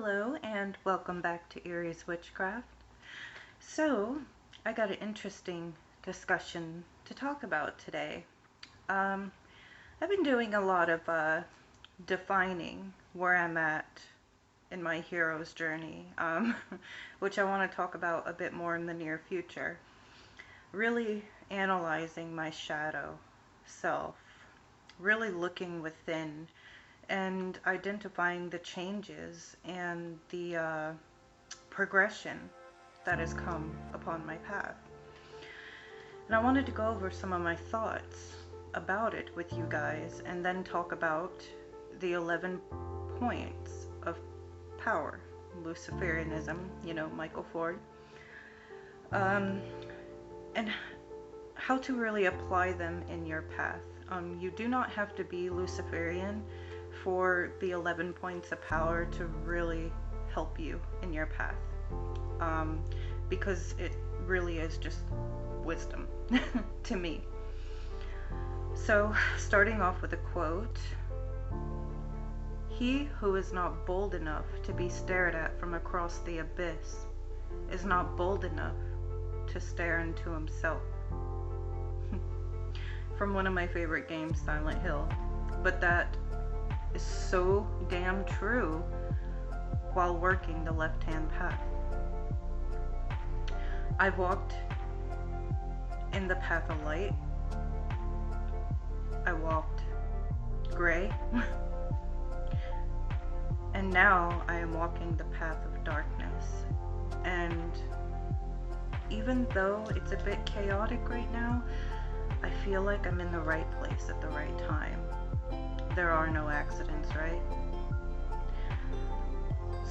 Hello and welcome back to Erie's Witchcraft. So, I got an interesting discussion to talk about today. Um, I've been doing a lot of defining where I'm at in my hero's journey, which I want to talk about a bit more in the near future. Really analyzing my shadow self, really looking within and identifying the changes and the progression that has come upon my path. And I wanted to go over some of my thoughts about it with you guys and then talk about the 11 points of power, Luciferianism, Michael Ford, and how to really apply them in your path. You do not have to be Luciferian for the 11 points of power to really help you in your path, because it really is just wisdom to me. So, starting off with a quote: "He who is not bold enough to be stared at from across the abyss is not bold enough to stare into himself." From one of my favorite games, Silent Hill. But that is so damn true while working the left-hand path. I've walked in the path of light. I walked gray. And now I am walking the path of darkness. And even though it's a bit chaotic right now, I feel like I'm in the right place at the right time. There are no accidents, right?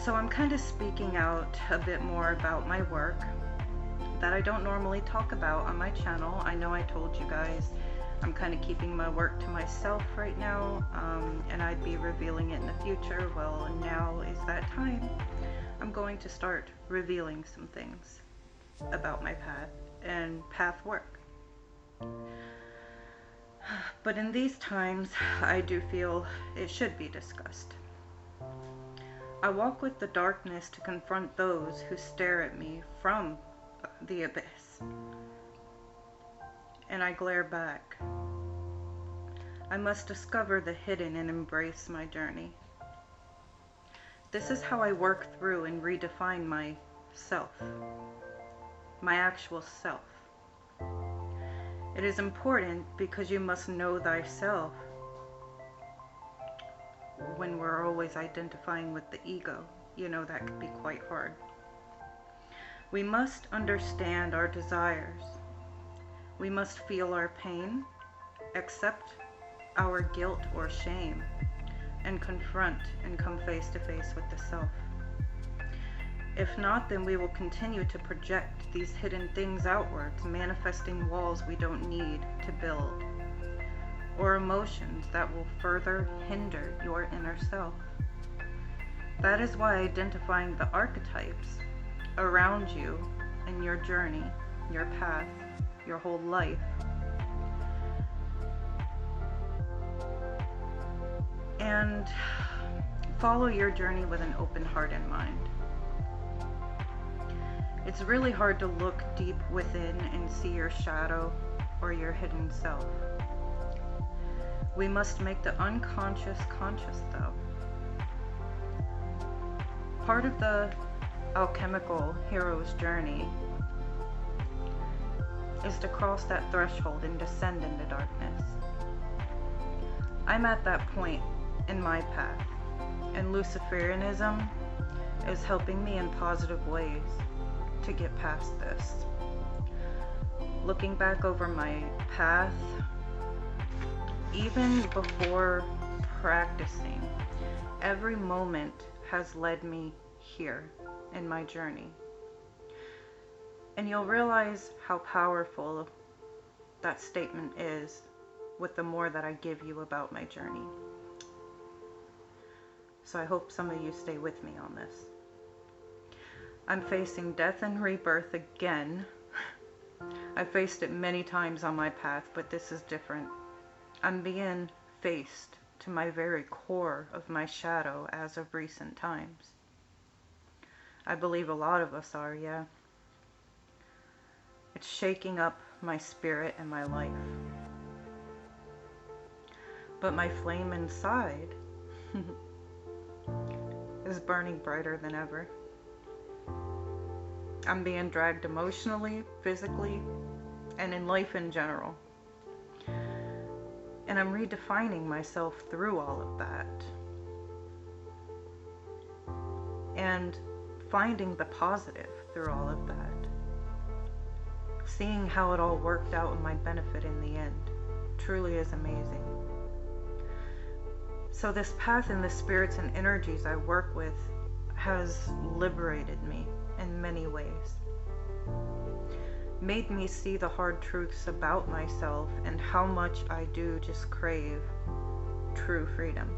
So I'm kind of speaking out a bit more about my work that I don't normally talk about on my channel. I know I told you guys I'm kind of keeping my work to myself right now, and I'd be revealing it in the future. Well, now is that time. I'm going to start revealing some things about my path and path work. But in these times, I do feel it should be discussed. I walk with the darkness to confront those who stare at me from the abyss. And I glare back. I must discover the hidden and embrace my journey. This is how I work through and redefine myself, my actual self. It is important because you must know thyself when we're always identifying with the ego. That could be quite hard. We must understand our desires. We must feel our pain, accept our guilt or shame, and confront and come face to face with the self. If not, then we will continue to project these hidden things outwards, manifesting walls we don't need to build, or emotions that will further hinder your inner self. That is why identifying the archetypes around you in your journey, your path, your whole life, and follow your journey with an open heart and mind. It's really hard to look deep within and see your shadow or your hidden self. We must make the unconscious conscious, though. Part of the alchemical hero's journey is to cross that threshold and descend into darkness. I'm at that point in my path, and Luciferianism is helping me in positive ways to get past this. Looking back over my path, even before practicing, every moment has led me here in my journey. And you'll realize how powerful that statement is with the more that I give you about my journey. So I hope some of you stay with me on this. I'm facing death and rebirth again. I've faced it many times on my path, but this is different. I'm being faced to my very core of my shadow as of recent times. I believe a lot of us are, yeah. It's shaking up my spirit and my life. But my flame inside is burning brighter than ever. I'm being dragged emotionally, physically, and in life in general. And I'm redefining myself through all of that. And finding the positive through all of that. Seeing how it all worked out in my benefit in the end truly is amazing. So this path and the spirits and energies I work with has liberated me in many ways. Made me see the hard truths about myself and how much I do just crave true freedom.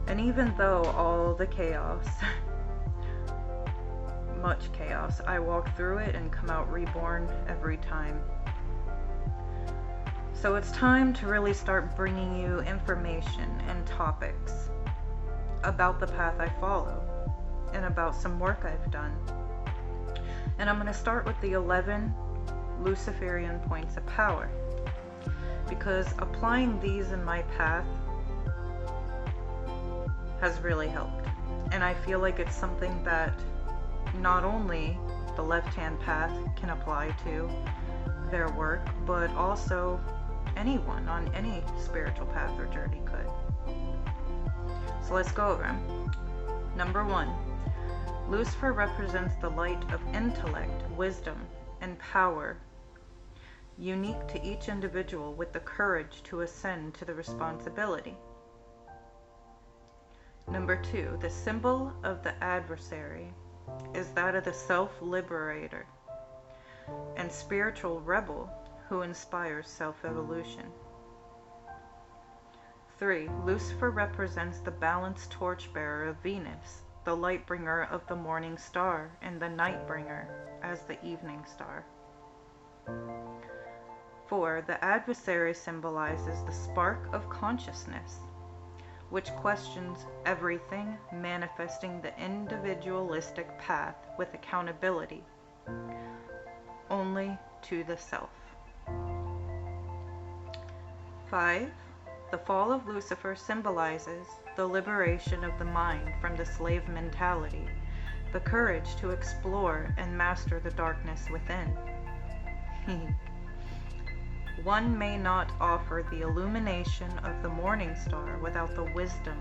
And even though all the chaos, much chaos, I walk through it and come out reborn every time. So it's time to really start bringing you information and topics about the path I follow and about some work I've done. And I'm going to start with the 11 Luciferian points of power, because applying these in my path has really helped. And I feel like it's something that not only the left-hand path can apply to their work, but also anyone on any spiritual path or journey could. So let's go over them. Number 1, Lucifer represents the light of intellect, wisdom, and power, unique to each individual with the courage to ascend to the responsibility. Number 2, the symbol of the adversary is that of the self-liberator and spiritual rebel who inspires self-evolution. 3, Lucifer represents the balanced torchbearer of Venus, the light bringer of the morning star, and the night bringer as the evening star. 4, the adversary symbolizes the spark of consciousness, which questions everything, manifesting the individualistic path with accountability only to the self. 5, the fall of Lucifer symbolizes the liberation of the mind from the slave mentality, the courage to explore and master the darkness within. One may not offer the illumination of the morning star without the wisdom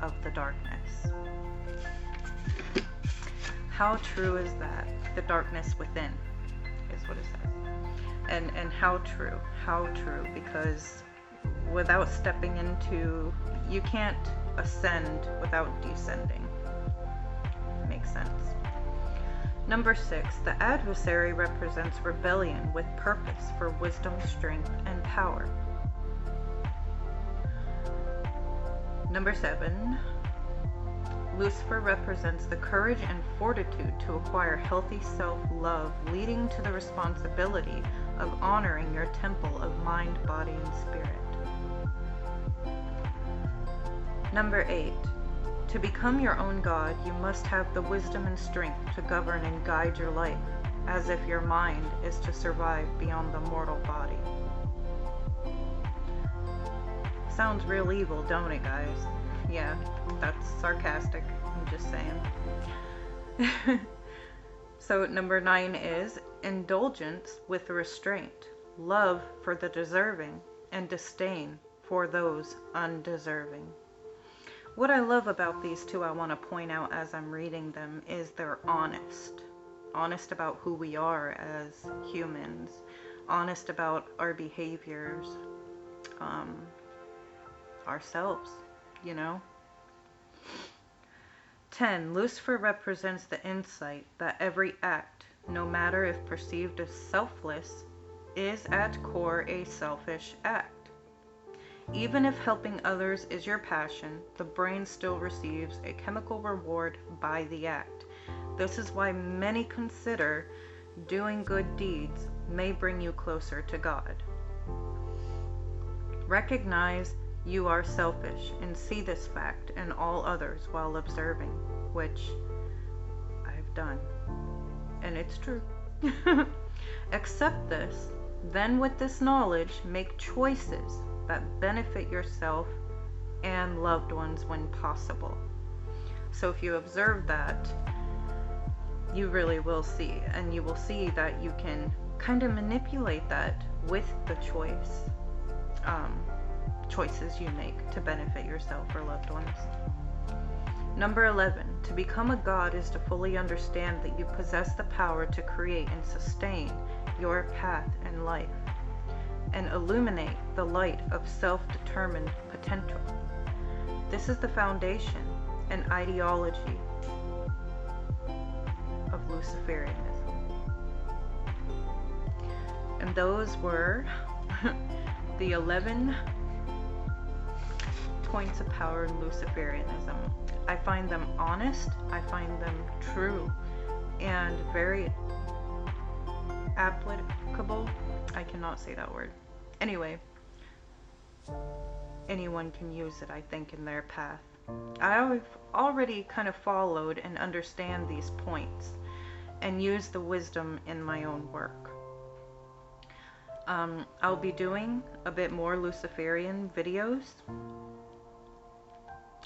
of the darkness. How true is that? The darkness within is what it says. And how true, because without stepping into, you can't ascend without descending. Makes sense. Number 6, the adversary represents rebellion with purpose for wisdom, strength, and power. Number 7, Lucifer represents the courage and fortitude to acquire healthy self-love, leading to the responsibility of honoring your temple of mind, body, and spirit. Number 8, to become your own God, you must have the wisdom and strength to govern and guide your life, as if your mind is to survive beyond the mortal body. Sounds real evil, don't it, guys? Yeah, that's sarcastic, I'm just saying. So number 9 is indulgence with restraint, love for the deserving, and disdain for those undeserving. What I love about these two, I want to point out as I'm reading them, is they're honest. Honest about who we are as humans. Honest about our behaviors. Ourselves, you know. 10. Lucifer represents the insight that every act, no matter if perceived as selfless, is at core a selfish act. Even if helping others is your passion, the brain still receives a chemical reward by the act. This is why many consider doing good deeds may bring you closer to God. Recognize you are selfish and see this fact in all others while observing. which I've done. And it's true. Accept this. Then with this knowledge, make choices that benefit yourself and loved ones when possible. So if you observe that, you really will see, and you will see that you can kind of manipulate that with the choices you make to benefit yourself or loved ones. Number 11, to become a god is to fully understand that you possess the power to create and sustain your path in life and illuminate the light of self-determined potential. This is the foundation and ideology of Luciferianism. And those were the 11 points of power in Luciferianism. I find them honest, I find them true, and very applicable. I cannot say that word. Anyway, anyone can use it, I think, in their path. I've already kind of followed and understand these points and use the wisdom in my own work. I'll be doing a bit more Luciferian videos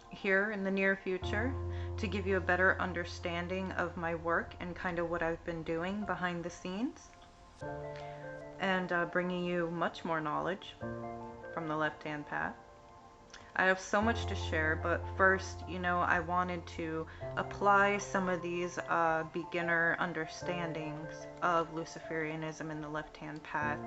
here in the near future to give you a better understanding of my work and kind of what I've been doing behind the scenes, and bringing you much more knowledge from the left-hand path. I have so much to share, but first, I wanted to apply some of these beginner understandings of Luciferianism in the left-hand path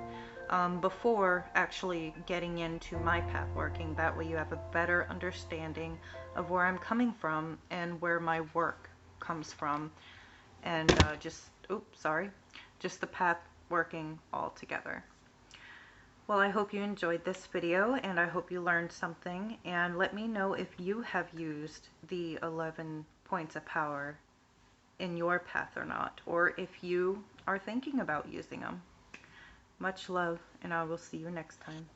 before actually getting into my path working. That way you have a better understanding of where I'm coming from and where my work comes from, and just the path working all together. Well, I hope you enjoyed this video, and I hope you learned something, and let me know if you have used the 11 points of power in your path or not, or if you are thinking about using them. Much love, and I will see you next time.